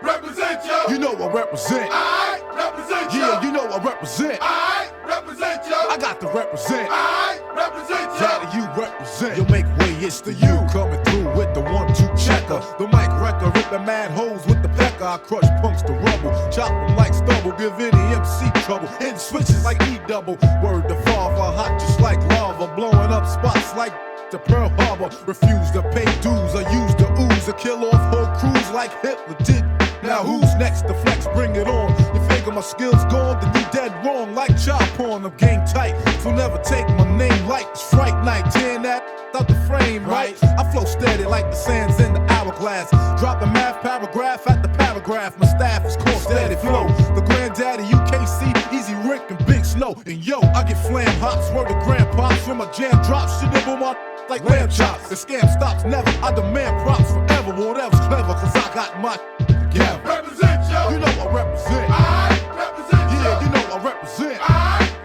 Represent yo. You know I represent. I represent yo. Yeah, you know I represent. I represent yo. I got to represent. I represent yo. Daddy, you represent. You make way, it's the you coming through with the 1-2 checker. The mic wrecker, rip the mad holes with the pecker. I crush punks to rubble, chop them like stubble, give any MC trouble. Hit switches like E-double. Word to father, hot just like lava, blowing up spots like the Pearl Harbor. Refuse to pay dues, I use the ooze to kill off whole crews like Hitler did. Now who's next to flex? Bring it on. You figure my skills gone, then you dead wrong. Like chop on, I'm game tight, so never take my name light. It's fright night, tearing that out the frame, right? I flow steady like the sands in the hourglass. Drop the math paragraph at the paragraph. My staff is core steady flow. The granddaddy UKC, Easy Rick and Big Snow. And yo, I get flam hops, word to grandpops from my jam drops. Shit nibble my like lamb chops. The scam stops never. I demand props forever. Whatever's clever, cause I got my together. Represent yo. You know I represent. I represent yo. Yeah, you know I represent. I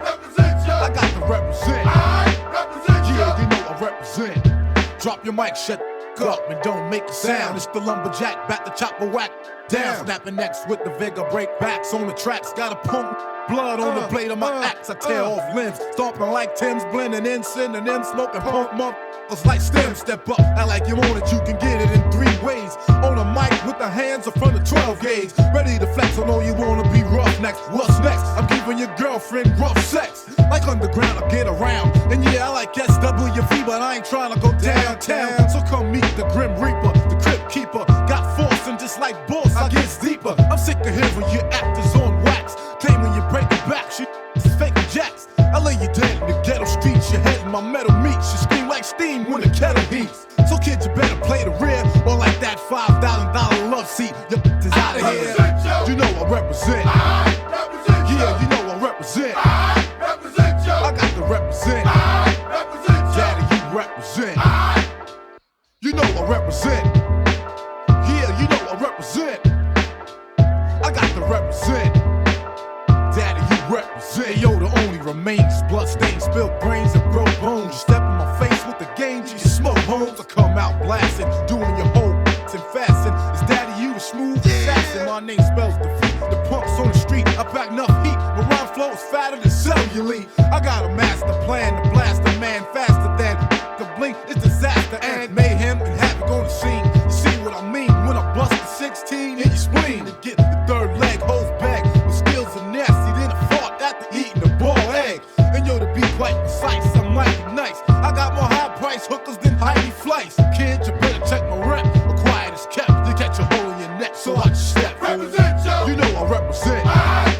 represent yo. I got to represent. I represent yo. Yeah, you know I represent. Drop your mic, shut up and don't make a sound. It's the lumberjack, back the chopper whack down. Snapping necks with the vigor, break backs on the tracks. Gotta pump blood on the blade of my axe. I tear off limbs, stomping like Tim's, blending in synonyms, smoking punk motherfuckers like stems. Step up, act like you want it, you can get it in 3 ways. On a mic with the hands in front of 12 gauge, ready to flex. I know you wanna be rough next. What's next? I'm giving your girlfriend rough sex. Like underground, I get around. And yeah, I like SWV, but I ain't trying to go downtown. So come meet the Grim Reaper, the Crypt Keeper. Got force and just like boss, I get deeper. I'm sick of hearing your actors on wax, claiming you break it back. Shit is fake jacks. I lay you dead in the ghetto streets. Your head in my metal meats. You scream like steam when the kettle heats. So kids, you better play the rear, or like that $5,000 love seat. Your is out of here. You know I represent. I represent yo. Yeah, you know I represent. I represent yo. I got to represent. I represent yo. Daddy, you represent. You know I represent. Yeah, you know I represent. I got to represent. Daddy, you represent. Yo, the only remains bloodstains, spilled brains, and broke bones. You step in my face with the game, you smoke homes. I come out blasting, doing your whole and fasting. It's Daddy, you the smooth assassin. My name spells defeat. The punks on the street, I pack enough heat. My rhyme flow is fatter than cellulite. I got a master plan to blast a man faster than the blink. It's disaster and mayhem and havoc on the scene. You see what I mean when I bust the 16 in your spleen. To get the third leg hose back. My skills are nasty, then I fought after eating a ball egg. And yo, to be quite precise, I'm mighty nice. I got more high price hookers than Heidi Fleiss. Kid, you better check my rep. Quiet as kept, you catch a hole in your neck, so I just step. Represent yo. You know I represent. I